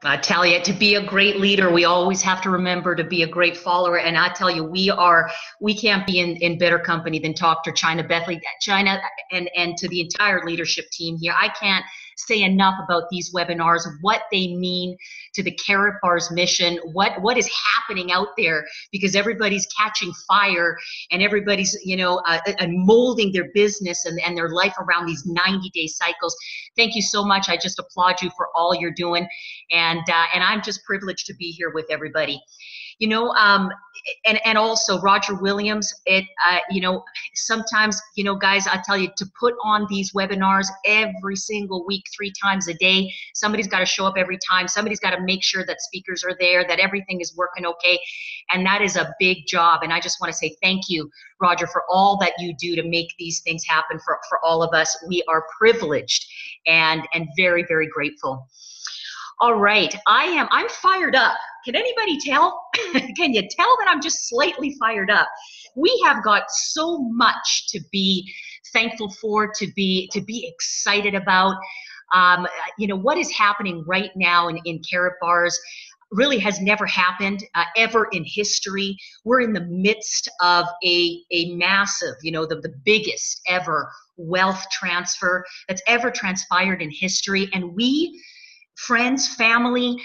I tell you, to be a great leader, we always have to remember to be a great follower. And I tell you, we can't be in better company than Dr. China Bethley, China, and to the entire leadership team here. I can't say enough about these webinars, what they mean to the Carrot Bar's mission, what is happening out there, because everybody's catching fire and everybody's, molding their business and their life around these 90-day cycles. Thank you so much. I just applaud you for all you're doing. And I'm just privileged to be here with everybody. And also Roger Williams, sometimes, guys, I tell you, to put on these webinars every single week, 3 times a day, somebody's got to show up every time. Somebody's got to make sure that speakers are there, that everything is working okay. And that is a big job. And I just want to say thank you, Roger, for all that you do to make these things happen for all of us. We are privileged and very, very grateful. All right, I'm fired up. Can anybody tell? Can you tell that I'm just slightly fired up? We have got so much to be thankful for, to be excited about. What is happening right now in Carrot Bars really has never happened ever in history. We're in the midst of a massive, the biggest ever wealth transfer that's ever transpired in history. And we, friends, family,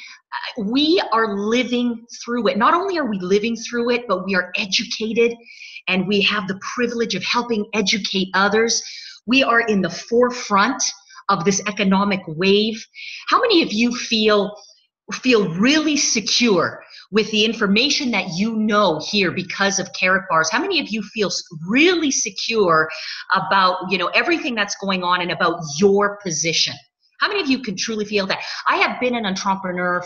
we are living through it. Not only are we living through it, but we are educated and we have the privilege of helping educate others. We are in the forefront of this economic wave. How many of you feel really secure with the information that you know here because of Carrot Bars? How many of you feel really secure about, everything that's going on and about your position? How many of you can truly feel that? I have been an entrepreneur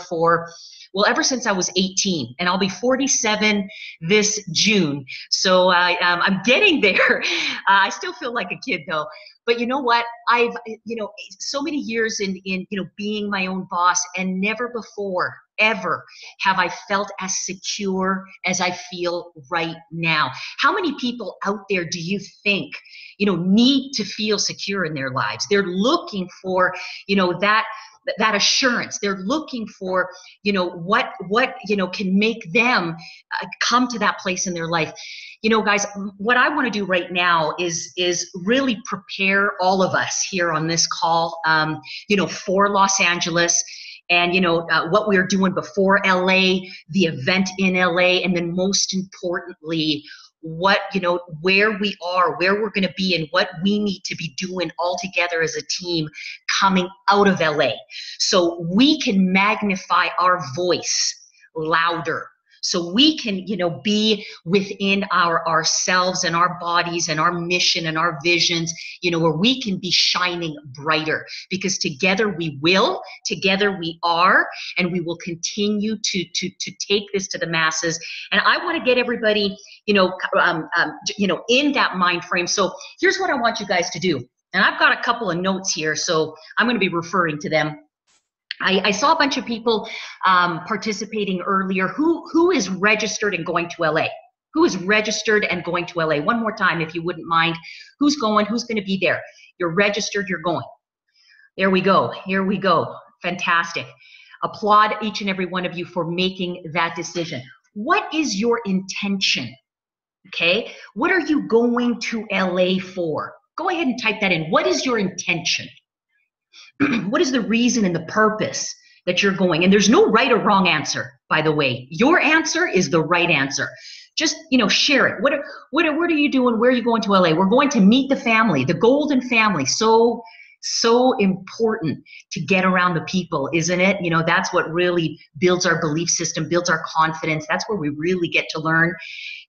ever since I was 18, and I'll be 47 this June. So I'm getting there. I still feel like a kid though. But you know what? I've, so many years in being my own boss, and never before, ever have I felt as secure as I feel right now. How many people out there do you think, need to feel secure in their lives? They're looking for, that assurance. They're looking for, what can make them come to that place in their life. Guys, what I want to do right now is really prepare all of us here on this call, for Los Angeles. And, what we were doing before LA, the event in LA, and then most importantly, where we are, where we're going to be, and what we need to be doing all together as a team coming out of LA. So we can magnify our voice louder. So we can, be within ourselves and our bodies and our mission and our visions, where we can be shining brighter, because together we will, together we are, and we will continue to take this to the masses. And I want to get everybody, in that mind frame. So here's what I want you guys to do. And I've got a couple of notes here, so I'm going to be referring to them. I saw a bunch of people participating earlier. Who is registered and going to LA? Who is registered and going to LA? One more time, if you wouldn't mind. Who's going? Who's going to be there? You're registered, you're going. There we go. Here we go. Fantastic. Applaud each and every one of you for making that decision. What is your intention? Okay? What are you going to LA for? Go ahead and type that in. What is your intention? What is the reason and the purpose that you're going? And there's no right or wrong answer, by the way. Your answer is the right answer. Just, share it. What are you doing? Where are you going to LA? We're going to meet the family, the golden family. So important to get around the people, isn't it? That's what really builds our belief system, builds our confidence. That's where we really get to learn,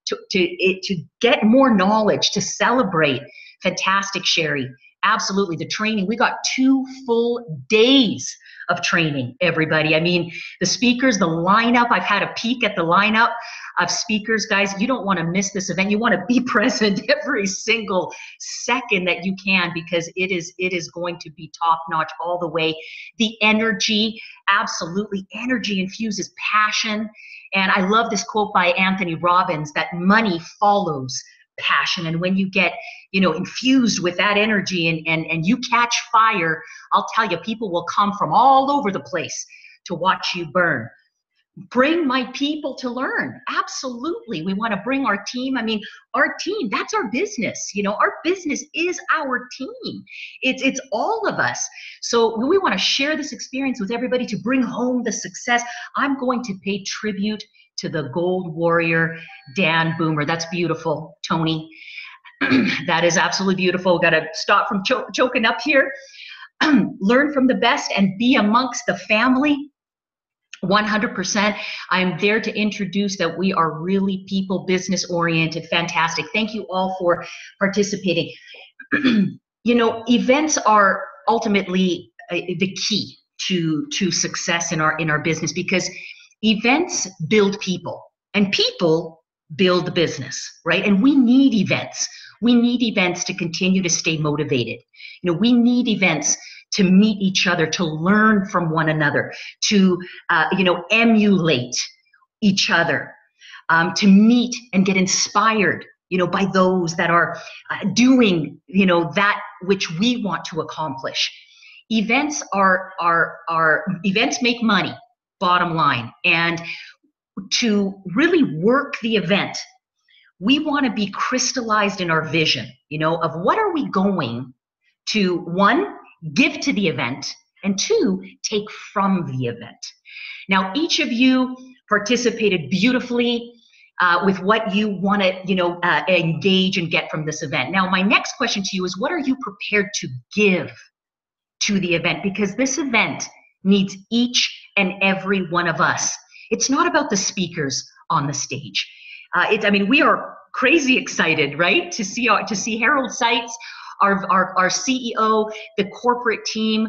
to get more knowledge, to celebrate. Fantastic, Sherry. Absolutely. The training, we got 2 full days of training, everybody. I mean, the speakers, the lineup, I've had a peek at the lineup of speakers. Guys, you don't want to miss this event. You want to be present every single second that you can, because it is going to be top notch all the way. The energy, absolutely. Energy infuses passion. And I love this quote by Anthony Robbins, that money follows passion. And when you get, infused with that energy and you catch fire, I'll tell you, people will come from all over the place to watch you burn. Bring my people to learn. Absolutely. We want to bring our team. I mean, our team, that's our business. You know, our business is our team. It's all of us. So we want to share this experience with everybody to bring home the success. I'm going to pay tribute to the gold warrior, Dan Boomer. That's beautiful, Tony. That is absolutely beautiful. Got to stop from choking up here. Learn from the best and be amongst the family. 100%. I'm there to introduce that we are really people, business oriented. Fantastic. Thank you all for participating. You know, events are ultimately the key to success in our business, because events build people and people build the business, right? And we need events. We need events to continue to stay motivated. You know, we need events to meet each other, to learn from one another, to emulate each other, to meet and get inspired, by those that are doing, that which we want to accomplish. Events events make money, bottom line, and to really work the event, we want to be crystallized in our vision, of what are we going to, one, give to the event, and two, take from the event. Now, each of you participated beautifully with what you want to, engage and get from this event. Now, my next question to you is, what are you prepared to give to the event? Because this event needs each and every one of us. It's not about the speakers on the stage. We are crazy excited, right, to see Harold Seitz, our CEO, the corporate team,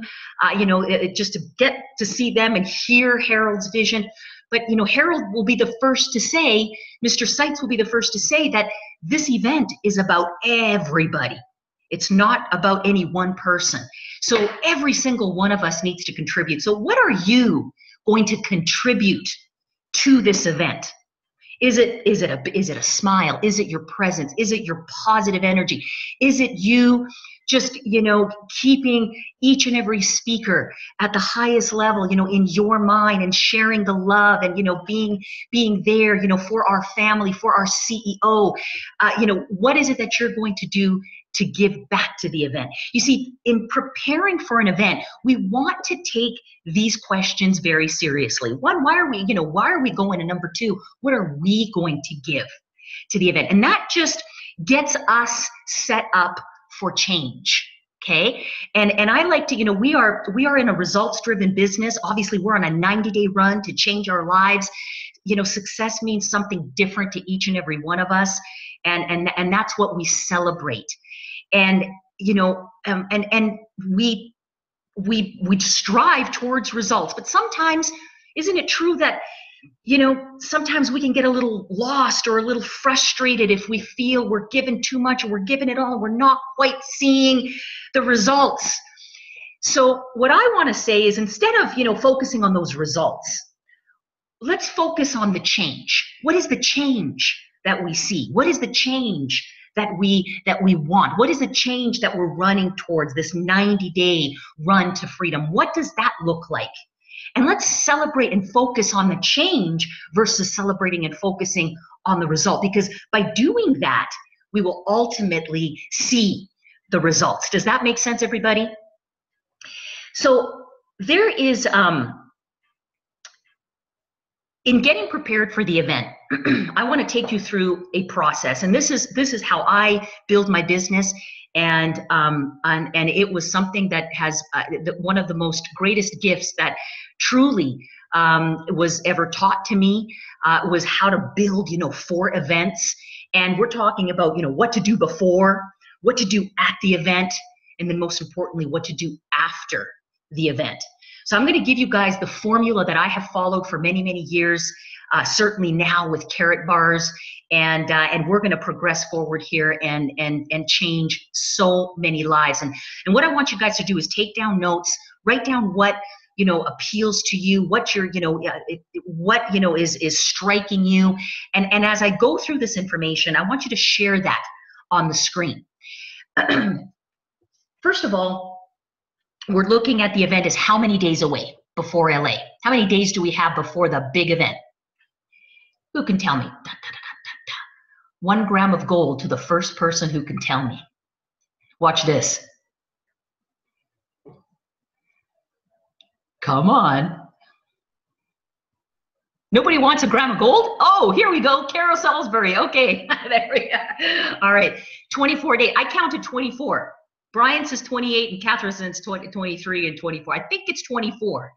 just to get to see them and hear Harold's vision. But, Harold will be the first to say, Mr. Seitz will be the first to say that this event is about everybody. It's not about any one person. So every single one of us needs to contribute. So what are you going to contribute to this event? Is it a smile? Is it your presence? Is it your positive energy? Is it you just, keeping each and every speaker at the highest level, in your mind, and sharing the love and, being there, for our family, for our CEO? What is it that you're going to do to give back to the event? You see, in preparing for an event, we want to take these questions very seriously. One, why are we going? And number two, what are we going to give to the event? And that just gets us set up for change. Okay. And I like to, we are in a results-driven business. Obviously, we're on a 90-day run to change our lives. Success means something different to each and every one of us. And that's what we celebrate. And we strive towards results, but sometimes, isn't it true that sometimes we can get a little lost or a little frustrated if we feel we're given too much, or we're giving it all and we're not quite seeing the results. So what I want to say is, instead of focusing on those results, let's focus on the change. What is the change that we see? What is the change that we want? What is the change that we're running towards, this 90-day run to freedom? What does that look like? And let's celebrate and focus on the change versus celebrating and focusing on the result, because by doing that, we will ultimately see the results. Does that make sense, everybody? So there is, in getting prepared for the event, I want to take you through a process, and this is how I build my business, and it was something that has one of the most greatest gifts that truly was ever taught to me, was how to build, for events. And we're talking about, what to do before, what to do at the event, and then most importantly, what to do after the event. So I'm going to give you guys the formula that I have followed for many, many years, certainly now with carrot bars, and we're going to progress forward here and change so many lives. And what I want you guys to do is take down notes, write down what appeals to you, what you're what is striking you, and as I go through this information, I want you to share that on the screen. First of all, we're looking at the event as how many days away. before LA? How many days do we have before the big event? Who can tell me? 1 gram of gold to the first person who can tell me. Watch this. Come on. Nobody wants a gram of gold? Oh, here we go. Carol Salisbury. Okay, there we go. All right, 24 days. I counted 24. Brian says 28 and Catherine says 23 and 24. I think it's 24.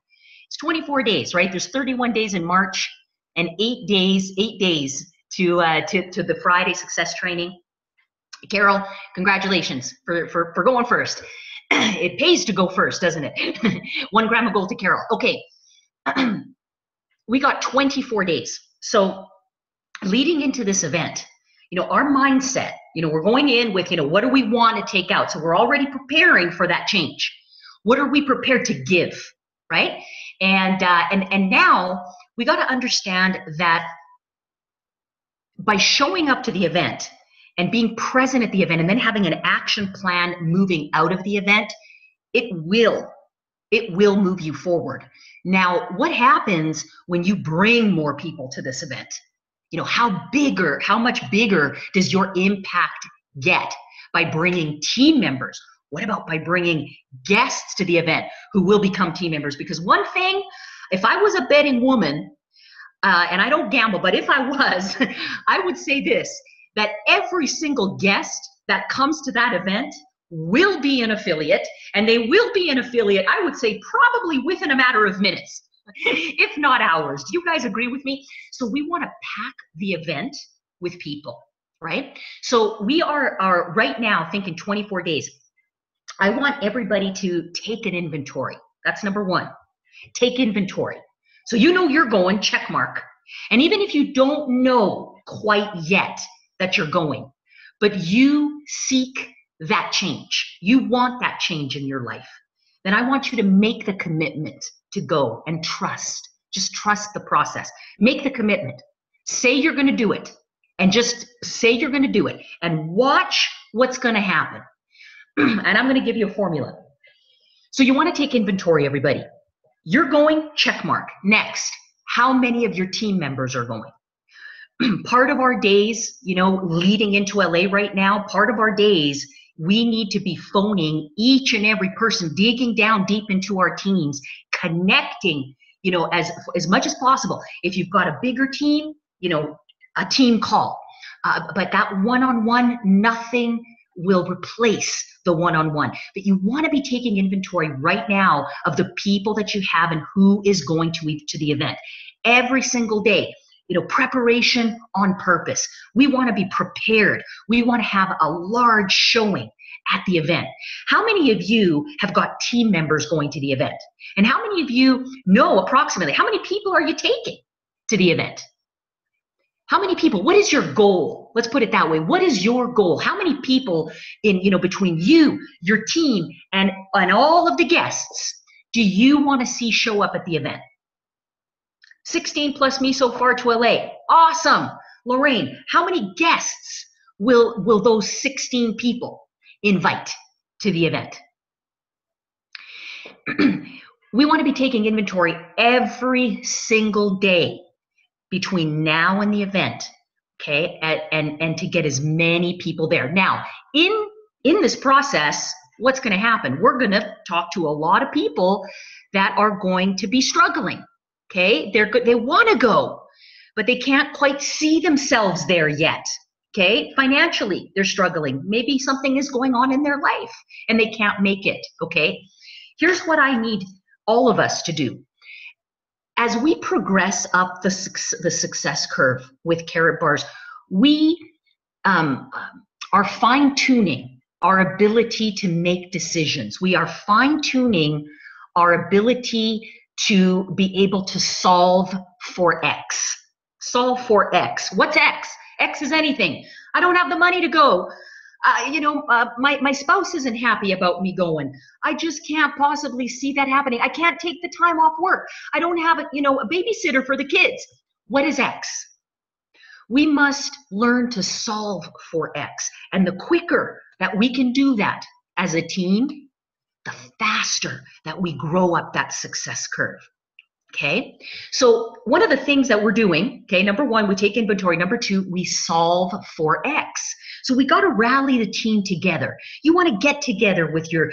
It's 24 days, right? There's 31 days in March and 8 days to the Friday success training. Carol, congratulations for going first. It pays to go first, doesn't it? 1 gram of gold to Carol. Okay. We got 24 days. So leading into this event, our mindset, we're going in with, what do we want to take out? So we're already preparing for that change. What are we prepared to give, right? And now we got to understand that by showing up to the event and being present at the event and then having an action plan moving out of the event, it will move you forward. Now, what happens when you bring more people to this event? How much bigger does your impact get by bringing team members? What about by bringing guests to the event who will become team members? Because one thing, if I was a betting woman, and I don't gamble, but if I was, I would say this, that every single guest that comes to that event will be an affiliate, and they will be an affiliate, I would say, probably within a matter of minutes, if not hours. Do you guys agree with me? So we want to pack the event with people, right? So we are right now thinking 24 days. I want everybody to take an inventory. That's number one. Take inventory. So you're going, check mark. And even if you don't know quite yet that you're going, but you seek that change, you want that change in your life, then I want you to make the commitment to go and trust. Just trust the process. Make the commitment. Say you're going to do it, and just say you're going to do it, and watch what's going to happen. And I'm going to give you a formula. So you want to take inventory, everybody. You're going, check mark. Next, how many of your team members are going? Part of our days, leading into LA right now, part of our days, we need to be phoning each and every person, digging down deep into our teams, connecting, as much as possible. If you've got a bigger team, a team call. But that one-on-one, nothing will replace the one-on-one. But you want to be taking inventory right now of the people that you have and who is going to the event. Every single day. Preparation on purpose. We want to be prepared. We want to have a large showing at the event. How many of you have got team members going to the event? And how many of you know approximately, how many people are you taking to the event? How many people? What is your goal? Let's put it that way. What is your goal? How many people between you, your team, and all of the guests do you want to see show up at the event? 16 plus me so far to LA. Awesome. Lorraine, how many guests will those 16 people invite to the event? We want to be taking inventory every single day between now and the event, okay? And to get as many people there. Now, in this process, what's going to happen? We're going to talk to a lot of people that are going to be struggling. Okay, they want to go, but they can't quite see themselves there yet. Okay, financially, they're struggling. Maybe something is going on in their life and they can't make it. Okay, here's what I need all of us to do. As we progress up the success curve with Carrot Bars, we are fine-tuning our ability to make decisions. We are fine-tuning our ability to be able to solve for X. Solve for X. What's X? X is anything. I don't have the money to go. My spouse isn't happy about me going. I just can't possibly see that happening. I can't take the time off work. I don't have a babysitter for the kids. What is X? We must learn to solve for X. And the quicker that we can do that as a team, the faster that we grow up that success curve. Okay, so one of the things that we're doing, okay, number one, we take inventory. Number two, we solve for X. So we got to rally the team together. You want to get together with your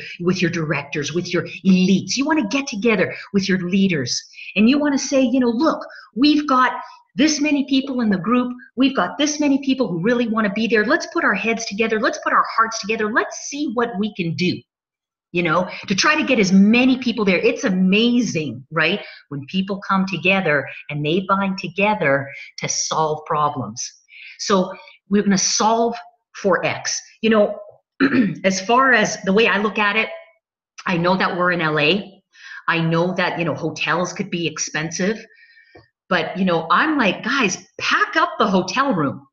directors, with your elites. You want to get together with your leaders, and you want to say, you know, look, we've got this many people in the group. We've got this many people who really want to be there. Let's put our heads together. Let's put our hearts together. Let's see what we can do, you know, to try to get as many people there. It's amazing, right? When people come together and they bind together to solve problems. So we're going to solve for X. You know, as far as the way I look at it, I know that we're in LA. I know that, you know, hotels could be expensive. But, you know, I'm like, guys, pack up the hotel room.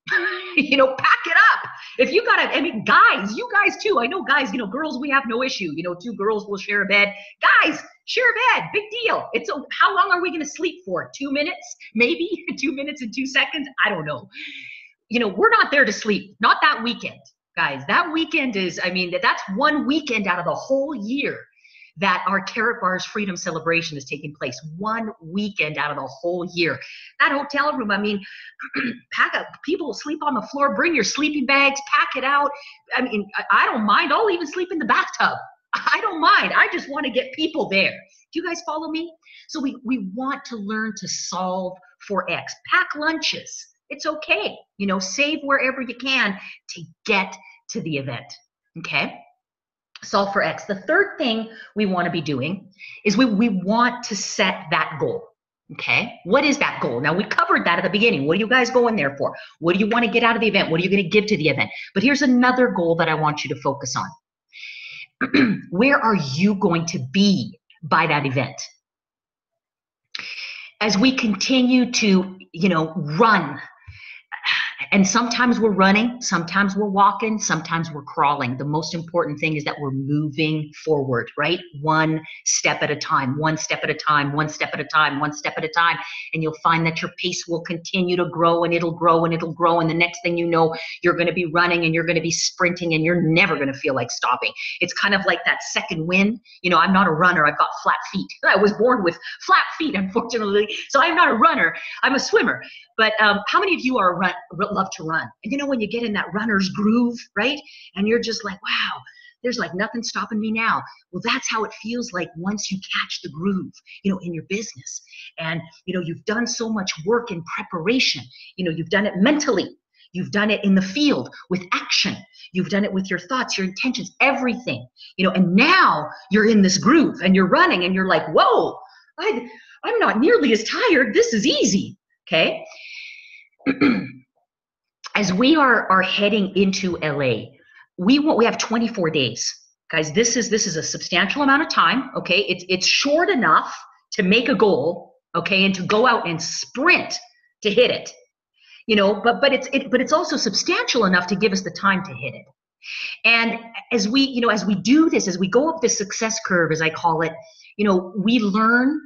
You know, pack it up. If you gotta, I mean, guys, you guys too. I know guys, you know, girls, we have no issue. You know, two girls will share a bed. Guys, share a bed. Big deal. It's how long are we going to sleep for? 2 minutes? Maybe 2 minutes and 2 seconds? I don't know. You know, we're not there to sleep. Not that weekend, guys. That weekend is, I mean, that's one weekend out of the whole year that our Karatbars Freedom Celebration is taking place. One weekend out of the whole year. That hotel room, I mean, pack up. People will sleep on the floor. Bring your sleeping bags. Pack it out. I mean, I don't mind. I'll even sleep in the bathtub. I don't mind. I just want to get people there. Do you guys follow me? So we want to learn to solve for X. Pack lunches. It's okay. You know, save wherever you can to get to the event. Okay? Solve for X. The third thing we want to be doing is we want to set that goal. Okay, what is that goal? Now, we covered that at the beginning. What are you guys going there for? What do you want to get out of the event? What are you going to give to the event? But here's another goal that I want you to focus on. Where are you going to be by that event? As we continue to, you know, run, and sometimes we're running, sometimes we're walking, sometimes we're crawling. The most important thing is that we're moving forward, right? One step at a time, one step at a time, one step at a time, one step at a time. And you'll find that your pace will continue to grow, and it'll grow and it'll grow. And the next thing you know, you're going to be running and you're going to be sprinting and you're never going to feel like stopping. It's kind of like that second wind. You know, I'm not a runner. I've got flat feet. I was born with flat feet, unfortunately. So I'm not a runner. I'm a swimmer. But how many of you love to run? And you know, when you get in that runner's groove, right? And you're just like, wow, there's like nothing stopping me now. Well, that's how it feels like once you catch the groove, you know, in your business. And, you know, you've done so much work in preparation. You know, you've done it mentally. You've done it in the field with action. You've done it with your thoughts, your intentions, everything. You know, and now you're in this groove and you're running and you're like, whoa, I'm not nearly as tired. This is easy. Okay. As we are heading into LA, we have 24 days, guys. This is a substantial amount of time. Okay, it's short enough to make a goal, okay, and to go out and sprint to hit it, you know. But it's also substantial enough to give us the time to hit it. And as we do this, as we go up the success curve, as I call it, you know, we learn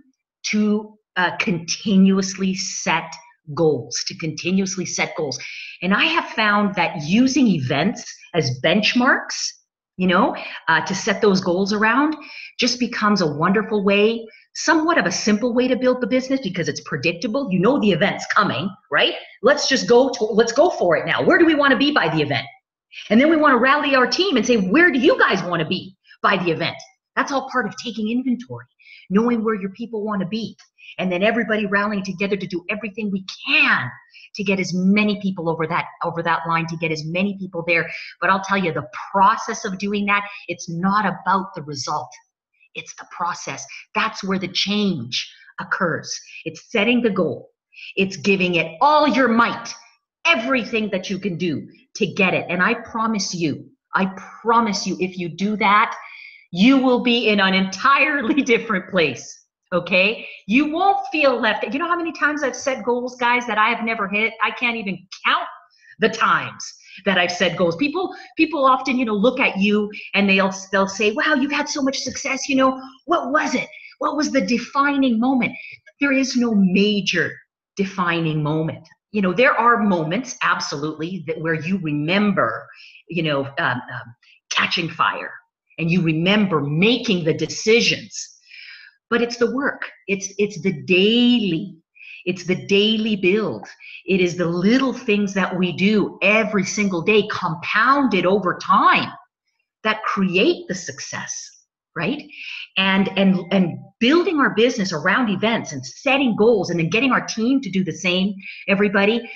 to continuously set goals, And I have found that using events as benchmarks, you know, to set those goals around just becomes a wonderful way, somewhat of a simple way to build the business because it's predictable. You know the event's coming, right? Let's go for it now. Where do we want to be by the event? And then we want to rally our team and say, where do you guys want to be by the event? That's all part of taking inventory, knowing where your people want to be. And then everybody rallying together to do everything we can to get as many people over that line, to get as many people there. But I'll tell you, the process of doing that, it's not about the result. It's the process. That's where the change occurs. It's setting the goal. It's giving it all your might, everything that you can do to get it. And I promise you, if you do that, you will be in an entirely different place. Okay, you won't feel left. You know how many times I've set goals, guys, that I have never hit? I can't even count the times that I've set goals. People often, you know, look at you and they'll say, wow, you've had so much success. You know, what was it? What was the defining moment? There is no major defining moment. You know, there are moments, absolutely, where you remember, you know, catching fire. and you remember making the decisions. But it's the work. It's the daily. It's the daily build. It is the little things that we do every single day, compounded over time, that create the success, right? And building our business around events and setting goals, and then getting our team to do the same, everybody,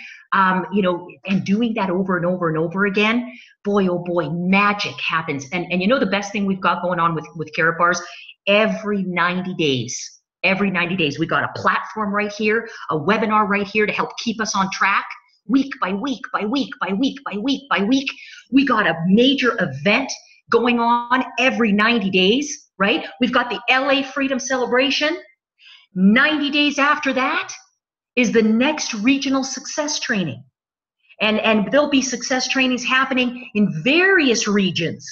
you know, and doing that over and over and over again. Boy, oh boy, magic happens. And you know, the best thing we've got going on with Carrot Bars, every 90 days, we got a platform right here, a webinar right here to help keep us on track. Week by week by week by week by week by week, we got a major event going on every 90 days, right? We've got the LA Freedom Celebration. 90 days after that is the next regional success training. And there'll be success trainings happening in various regions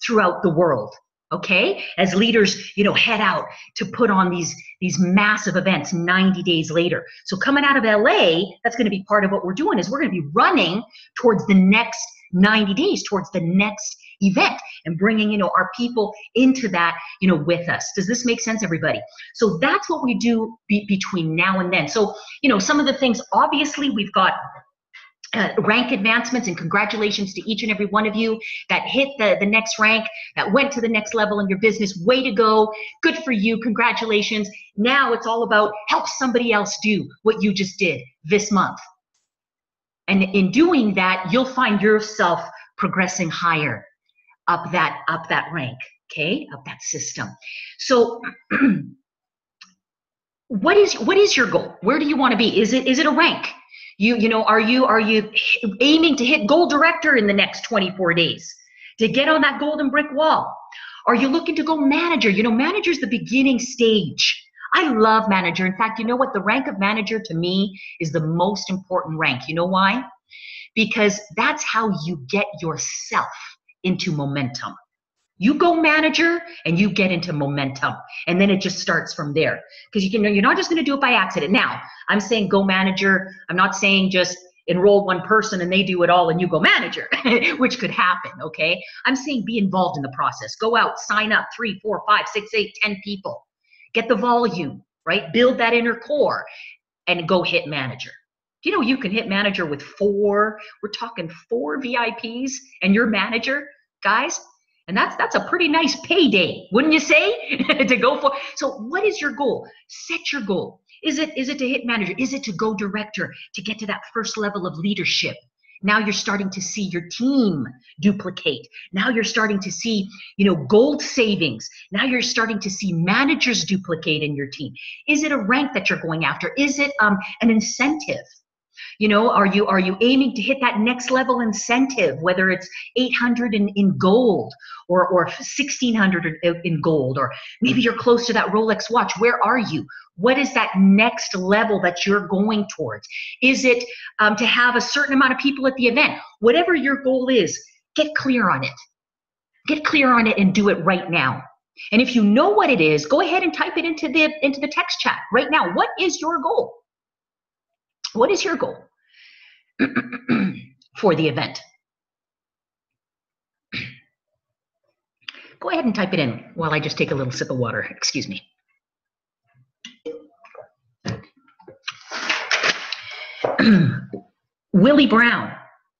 throughout the world, okay? As leaders, you know, head out to put on these massive events 90 days later. So coming out of LA, that's going to be part of what we're doing, is we're going to be running towards the next 90 days, towards the next event, and bringing, you know, our people into that, you know, with us. Does this make sense, everybody? So that's what we do between now and then. So, you know, some of the things, obviously, we've got rank advancements, and congratulations to each and every one of you that hit the next rank, that went to the next level in your business. Way to go. Good for you. Congratulations. Now it's all about help somebody else do what you just did this month. And in doing that, you'll find yourself progressing higher up that rank, okay, up that system. So what is your goal? Where do you want to be? Is it a rank? You know, are you aiming to hit gold director in the next 24 days, to get on that golden brick wall? Are you looking to go manager? You know, manager's the beginning stage. I love manager. In fact, you know what? The rank of manager to me is the most important rank. You know why? Because that's how you get yourself into momentum. You go manager and you get into momentum, and then it just starts from there. Because you're not just going to do it by accident. Now, I'm saying go manager. I'm not saying just enroll one person and they do it all and you go manager, which could happen, okay? I'm saying be involved in the process. Go out, sign up 3, 4, 5, 6, 8, 10 people. Get the volume, right? Build that inner core and go hit manager. You know, you can hit manager with 4, we're talking 4 VIPs and you're manager, guys. And that's a pretty nice payday, wouldn't you say? To go for. So what is your goal? Set your goal. Is it to hit manager? Is it to go director, to get to that first level of leadership? Now you're starting to see your team duplicate. Now you're starting to see, you know, gold savings. Now you're starting to see managers duplicate in your team. Is it a rank that you're going after? Is it an incentive? You know, are you aiming to hit that next level incentive, whether it's 800 in gold or 1600 in gold, or maybe you're close to that Rolex watch? Where are you? What is that next level that you're going towards? Is it to have a certain amount of people at the event? Whatever your goal is, get clear on it. Get clear on it and do it right now. And if you know what it is, go ahead and type it into the text chat right now. What is your goal? What is your goal for the event? Go ahead and type it in while I just take a little sip of water. Excuse me. Willie Brown.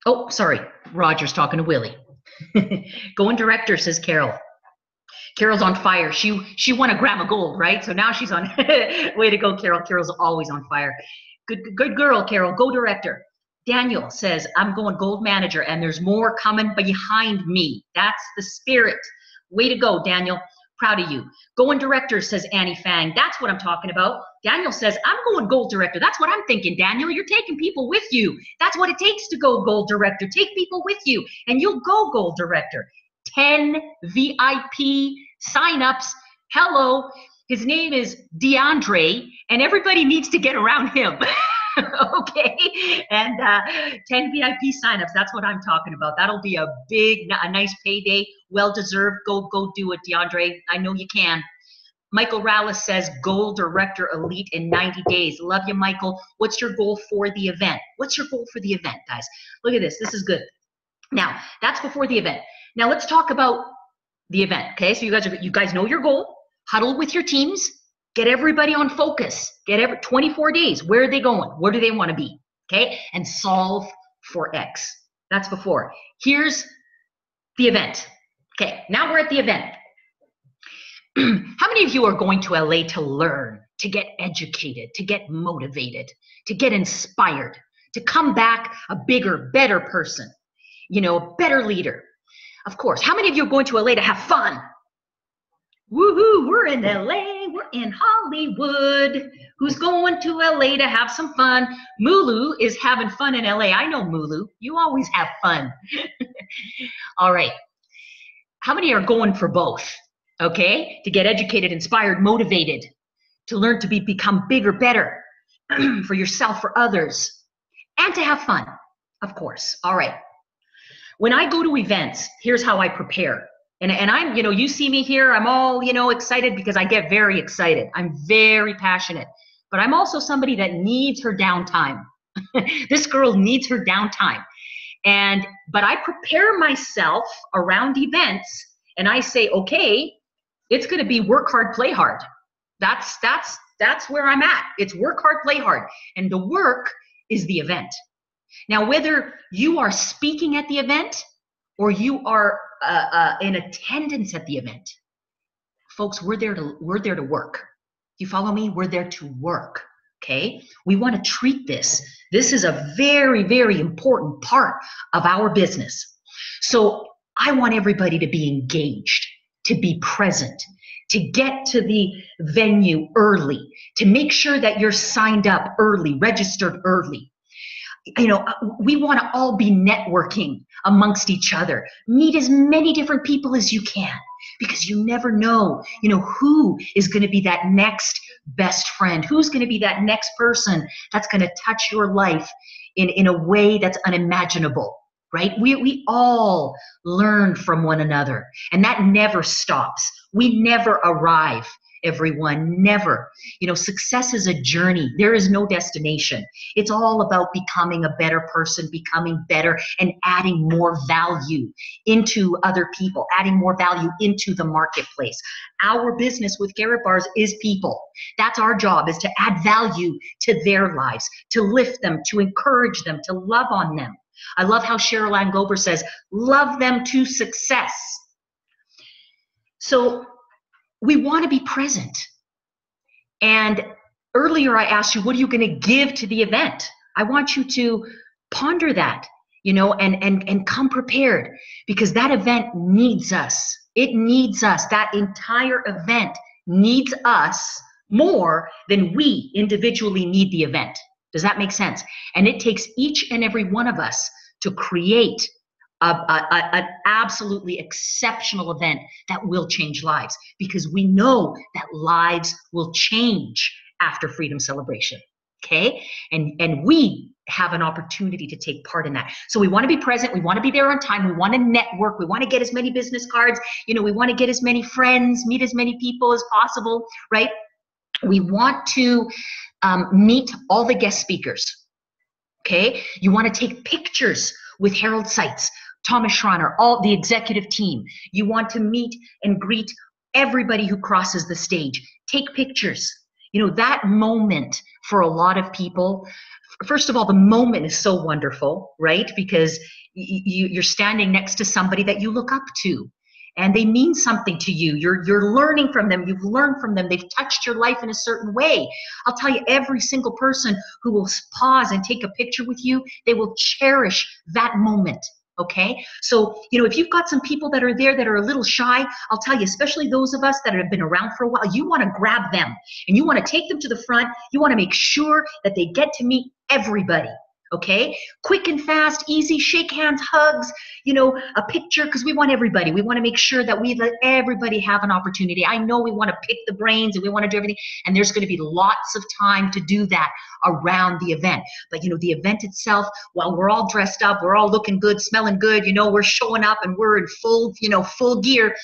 Oh, sorry. Roger's talking to Willie. Going director, says Carol. Carol's on fire. She won a gram of gold, right? So now she's on. Way to go, Carol. Carol's always on fire. Good girl, Carol. Go director. Daniel says, I'm going gold manager, and there's more coming behind me. That's the spirit. Way to go, Daniel. Proud of you. Going director, says Annie Fang. That's what I'm talking about. Daniel says, I'm going gold director. That's what I'm thinking, Daniel. You're taking people with you. That's what it takes to go gold director. Take people with you, and you'll go gold director. 10 VIP signups. Hello. His name is DeAndre, and everybody needs to get around him. Okay, and 10 VIP signups. That's what I'm talking about. That'll be a nice payday. Well deserved. Go do it, DeAndre. I know you can. Michael Rallis says gold director elite in 90 days. Love you, Michael. What's your goal for the event? What's your goal for the event, guys? Look at this. This is good. Now, that's before the event. Now let's talk about the event. Okay, so you guys know your goal. Huddle with your teams. Get everybody on focus. Get 24 days. Where are they going? Where do they want to be? Okay, and solve for X. That's before. Here's the event. Okay, now we're at the event. How many of you are going to LA to learn, to get educated, to get motivated, to get inspired, to come back a bigger, better person, you know, a better leader? Of course. How many of you are going to LA to have fun? Woohoo, we're in LA, we're in Hollywood. Who's going to LA to have some fun? Mulu is having fun in LA. I know Mulu. You always have fun. All right. How many are going for both? Okay, to get educated, inspired, motivated, to learn to become bigger, better for yourself, for others, and to have fun, of course. All right. When I go to events, here's how I prepare. And I'm, you know, you see me here, I'm all, you know, excited because I get very excited. I'm very passionate, but I'm also somebody that needs her downtime. This girl needs her downtime. But I prepare myself around events and I say, okay, it's going to be work hard, play hard. That's where I'm at. It's work hard, play hard. And the work is the event. Now, whether you are speaking at the event or you are in attendance at the event, folks, we're there to work. You follow me? We're there to work. Okay? We want to treat this. This is a very, very important part of our business. So I want everybody to be engaged, to be present, to get to the venue early, to make sure that you're signed up early, registered early. You know, we want to all be networking amongst each other. Meet as many different people as you can, because you never know, you know, who is going to be that next best friend, who's going to be that next person that's going to touch your life in a way that's unimaginable, right? We all learn from one another, and that never stops. We never arrive. Everyone, never. You know, success is a journey. There is no destination. It's all about becoming a better person, becoming better, and adding more value into other people, adding more value into the marketplace. Our business with Garrett Bars is people. That's our job, is to add value to their lives, to lift them, to encourage them, to love on them. I love how Cheryl Ann Gober says, love them to success. So we want to be present. And earlier I asked you, what are you going to give to the event? I want you to ponder that, you know, and come prepared, because that event needs us. It needs us. That entire event needs us more than we individually need the event. Does that make sense? And it takes each and every one of us to create an absolutely exceptional event that will change lives, because we know that lives will change after Freedom Celebration. Okay, and we have an opportunity to take part in that. So we want to be present. We want to be there on time. We want to network. We want to get as many business cards. You know, we want to get as many friends, meet as many people as possible, right? We want to meet all the guest speakers. Okay, you want to take pictures with Harold Seitz, Thomas Schreiner, all the executive team. You want to meet and greet everybody who crosses the stage. Take pictures. You know, that moment for a lot of people, first of all, the moment is so wonderful, right? Because you're standing next to somebody that you look up to, and they mean something to you. You're learning from them. You've learned from them. They've touched your life in a certain way. I'll tell you, every single person who will pause and take a picture with you, they will cherish that moment. Okay, so, you know, if you've got some people that are there that are a little shy, I'll tell you, especially those of us that have been around for a while, you want to grab them and you want to take them to the front. You want to make sure that they get to meet everybody. Okay, quick and fast, easy, shake hands, hugs, you know, a picture, because we want everybody. We want to make sure that we let everybody have an opportunity. I know we want to pick the brains and we want to do everything, and there's going to be lots of time to do that around the event. But, you know, the event itself, while we're all dressed up, we're all looking good, smelling good, you know, we're showing up and we're in full, you know, full gear.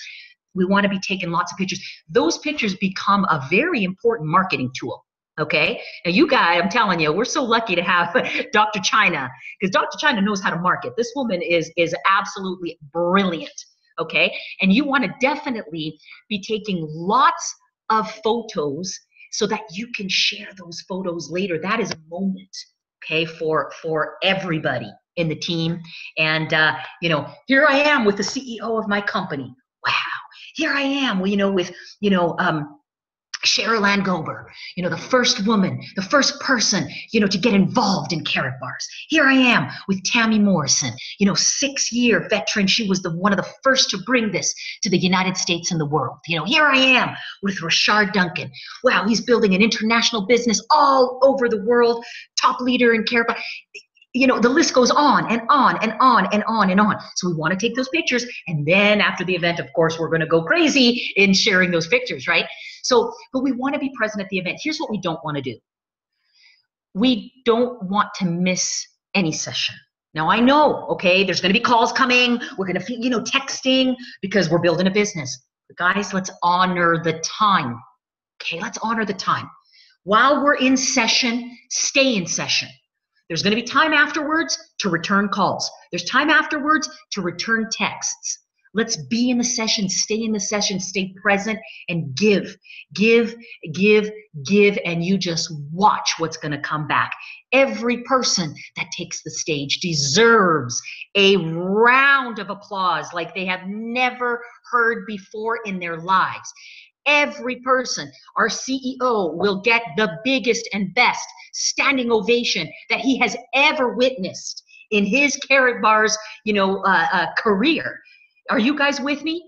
We want to be taking lots of pictures. Those pictures become a very important marketing tool. Okay, now you guys, I'm telling you, we're so lucky to have Dr. China, because Dr. China knows how to market. This woman is absolutely brilliant. okay? And you want to definitely be taking lots of photos so that you can share those photos later. That is a moment, okay, for everybody in the team. And you know, here I am with the CEO of my company. Wow, here I am, you know, with, you know, Cheryl Ann Gober, you know, the first woman, the first person, you know, to get involved in carrot bars. Here I am with Tammy Morrison, you know, 6-year veteran. She was one of the first to bring this to the United States and the world. You know, here I am with Rashard Duncan. Wow, he's building an international business all over the world, top leader in carrot bars. You know, the list goes on and on and on and on and on. So we want to take those pictures. And then after the event, of course, we're going to go crazy in sharing those pictures, right? So, but we want to be present at the event. Here's what we don't want to do. We don't want to miss any session. Now, I know, okay, there's going to be calls coming. We're going to, you know, texting because we're building a business. But guys, let's honor the time. Okay, let's honor the time. While we're in session, stay in session. There's going to be time afterwards to return calls. There's time afterwards to return texts. Let's be in the session, stay in the session, stay present, and give, and you just watch what's going to come back. Every person that takes the stage deserves a round of applause like they have never heard before in their lives. Every person, our CEO, will get the biggest and best standing ovation that he has ever witnessed in his carrot bars, you know, career. Are you guys with me?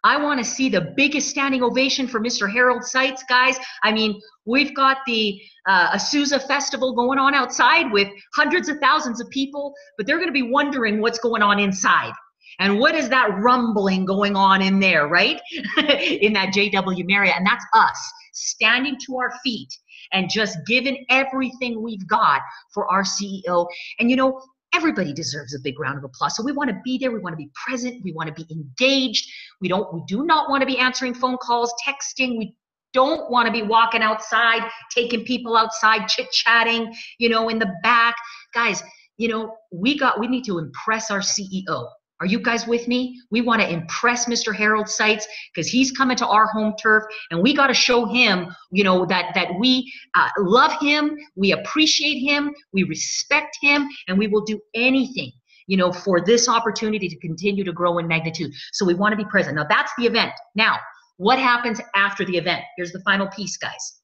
I want to see the biggest standing ovation for Mr. Harold Seitz, guys. I mean, we've got the Azusa Festival going on outside with hundreds of thousands of people, but they're going to be wondering what's going on inside. And what is that rumbling going on in there, right? In that JW Marriott. And that's us standing to our feet and just giving everything we've got for our CEO. And you know, everybody deserves a big round of applause. So we want to be there. We want to be present. We want to be engaged. We do not want to be answering phone calls, texting. We don't want to be walking outside, taking people outside, chit-chatting, you know, in the back. Guys, you know, we need to impress our CEO. Are you guys with me? We want to impress Mr. Harold Seitz because he's coming to our home turf, and we got to show him, you know, that we love him, we appreciate him, we respect him, and we will do anything, you know, for this opportunity to continue to grow in magnitude. So we want to be present. Now that's the event. Now, what happens after the event? Here's the final piece, guys.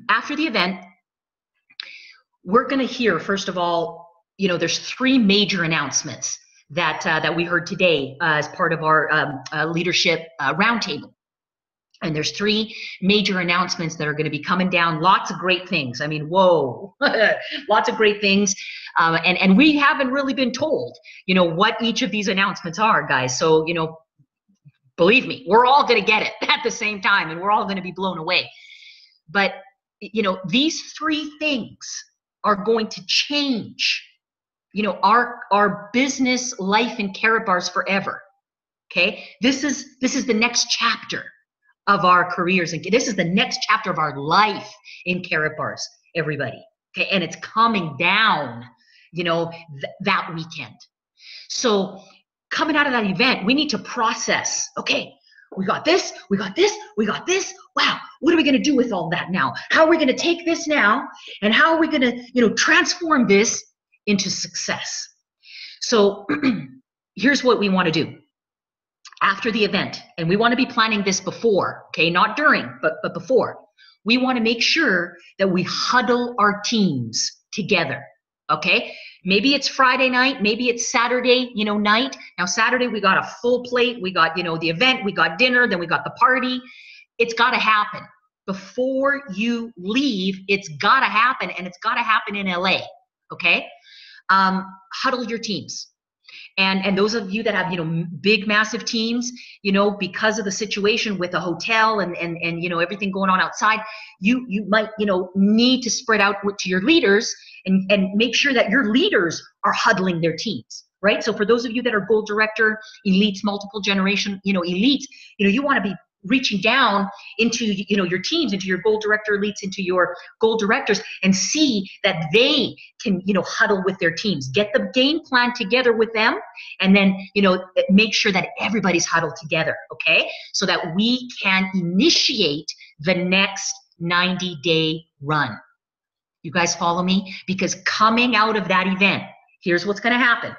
After the event, we're going to hear, first of all, you know, there's 3 major announcements that we heard today as part of our leadership roundtable. And there's 3 major announcements that are going to be coming down. Lots of great things. I mean, whoa, lots of great things. And we haven't really been told, you know, what each of these announcements are, guys. So, you know, believe me, we're all going to get it at the same time, and we're all going to be blown away. But, you know, these 3 things are going to change, you know, our business life in carrot bars forever. Okay, this is the next chapter of our careers, and this is the next chapter of our life in carrot bars, everybody. Okay, and it's coming down, you know, that weekend. So coming out of that event, we need to process. Okay, we got this, we got this, we got this. Wow, what are we going to do with all that now? How are we going to take this now, and how are we going to, you know, transform this into success? So here's what we want to do after the event, and we want to be planning this before, okay, not during, but before. We want to make sure that we huddle our teams together, okay? Maybe it's Friday night, maybe it's Saturday, you know, night. Now Saturday we got a full plate, we got, you know, the event, we got dinner, then we got the party. It's got to happen before you leave. It's got to happen, and it's got to happen in LA, okay? Huddle your teams. And those of you that have, you know, big, massive teams, you know, because of the situation with a hotel and you know, everything going on outside, you might, you know, need to spread out to your leaders and make sure that your leaders are huddling their teams, right? So for those of you that are goal director, elites, multiple generation, you know, elites, you know, you want to be reaching down into, your teams, into your goal director elites, into your goal directors, and see that they can, huddle with their teams, get the game plan together with them, and then, make sure that everybody's huddled together, okay? So that we can initiate the next 90-day run. You guys follow me? Because coming out of that event, here's what's going to happen.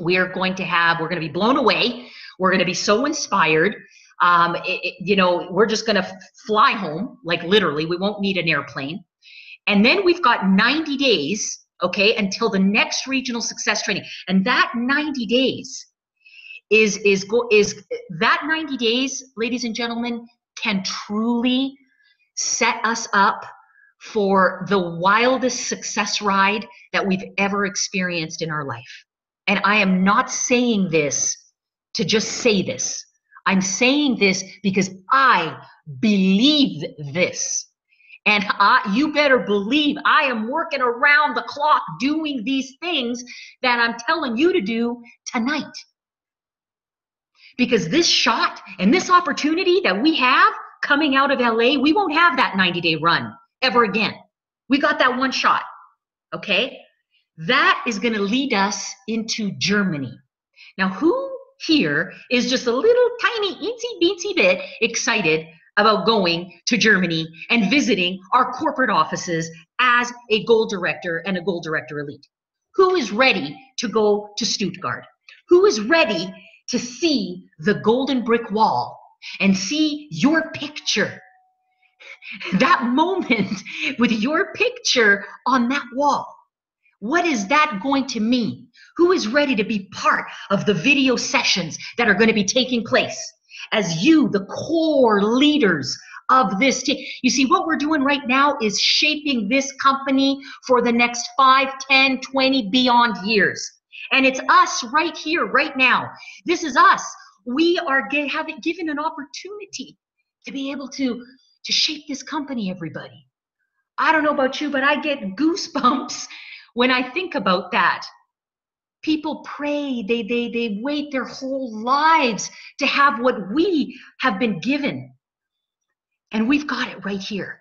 We're going to be blown away. We're going to be so inspired. We're just going to fly home, like literally. We won't need an airplane. And then we've got 90 days, okay, until the next regional success training. And that 90 days that 90 days, ladies and gentlemen, can truly set us up for the wildest success ride that we've ever experienced in our life. And I am not saying this to just say this. I'm saying this because I believe this. And you better believe I am working around the clock doing these things that I'm telling you to do tonight. Because this shot and this opportunity that we have coming out of LA, we won't have that 90-day run ever again. We got that one shot, okay? That is going to lead us into Germany. Now, who here is just a little tiny itsy beatsy bit excited about going to Germany and visiting our corporate offices as a goal director and a goal director elite? Who is ready to go to Stuttgart? Who is ready to see the golden brick wall and see your picture? That moment with your picture on that wall. What is that going to mean? Who is ready to be part of the video sessions that are going to be taking place as you, the core leaders of this team? You see, what we're doing right now is shaping this company for the next 5, 10, 20, beyond years. And it's us right here, right now. This is us. We are given an opportunity to be able to shape this company, everybody. I don't know about you, but I get goosebumps when I think about that. People pray, they wait their whole lives to have what we have been given. And we've got it right here.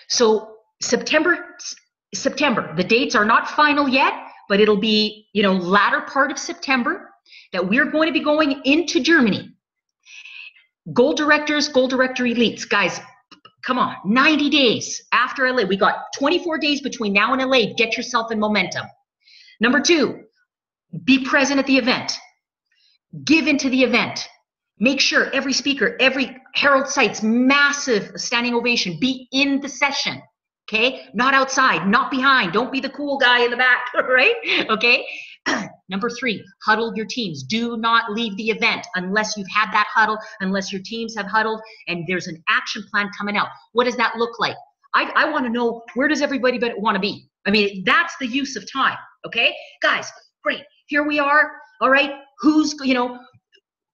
So September, the dates are not final yet, but it'll be, latter part of September that we're going to be going into Germany. Goal directors, goal director elites, guys, come on, 90 days after LA. We got 24 days between now and LA. Get yourself in momentum. Number 2, be present at the event. Give into the event. Make sure every speaker, every Herald Sites, massive standing ovation, be in the session, okay? Not outside, not behind. Don't be the cool guy in the back, right? Okay? Number 3, huddle your teams. Do not leave the event unless you've had that huddle, unless your teams have huddled and there's an action plan coming out. What does that look like? I want to know, where does everybody want to be? I mean, that's the use of time, okay? Guys, great. Here we are. All right. Who's,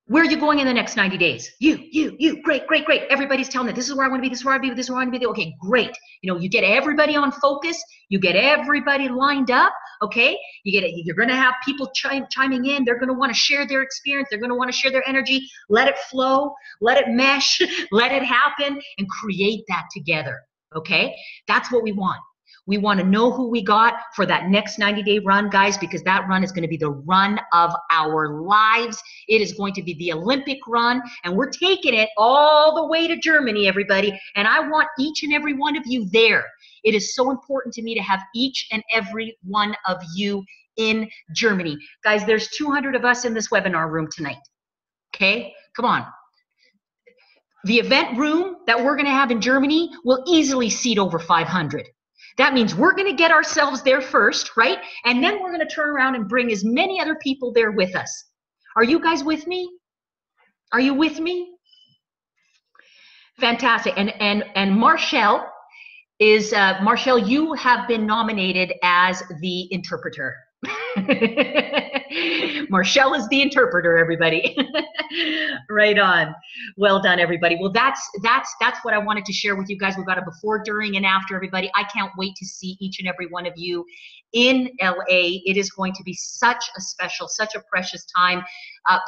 where are you going in the next 90 days? You. Great. Everybody's telling me, this is where I want to be, this is where I want to be, this is where I want to be. Okay, great. You get everybody on focus. You get everybody lined up. Okay. You're going to have people chiming in. They're going to want to share their experience. They're going to want to share their energy. Let it flow. Let it mesh. Let it happen and create that together. Okay. That's what we want. We want to know who we got for that next 90-day run, guys, because that run is going to be the run of our lives. It is going to be the Olympic run, and we're taking it all the way to Germany, everybody. And I want each and every one of you there. It is so important to me to have each and every one of you in Germany. Guys, there's 200 of us in this webinar room tonight. Okay? Come on. The event room that we're going to have in Germany will easily seat over 500. That means we're going to get ourselves there first, right? And then we're going to turn around and bring as many other people there with us. Are you guys with me? Are you with me? Fantastic. And Marshall is, Marshall, you have been nominated as the interpreter. Marshall is the interpreter, everybody. Right on. Well done, everybody. Well, that's what I wanted to share with you guys. We've got a before, during, and after, everybody. I can't wait to see each and every one of you in LA. It is going to be such a special, such a precious time.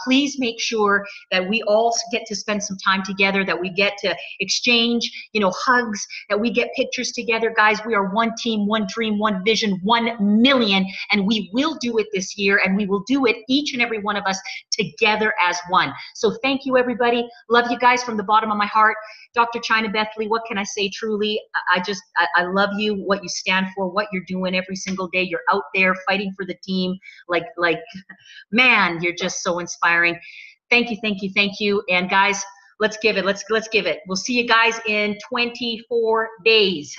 Please make sure that we all get to spend some time together, that we get to exchange, hugs, that we get pictures together. Guys, we are one team, one dream, one vision, 1 million, and we will do it this year, and we will do it, each and every one of us, together as one. So thank you, everybody. Love you guys from the bottom of my heart. Dr. China Bethley, what can I say? Truly, I love you, what you stand for, what you're doing every single day. You're out there fighting for the team. Like, man, you're just so inspiring. Thank you, thank you, thank you. And guys, let's give it. Let's give it. We'll see you guys in 24 days.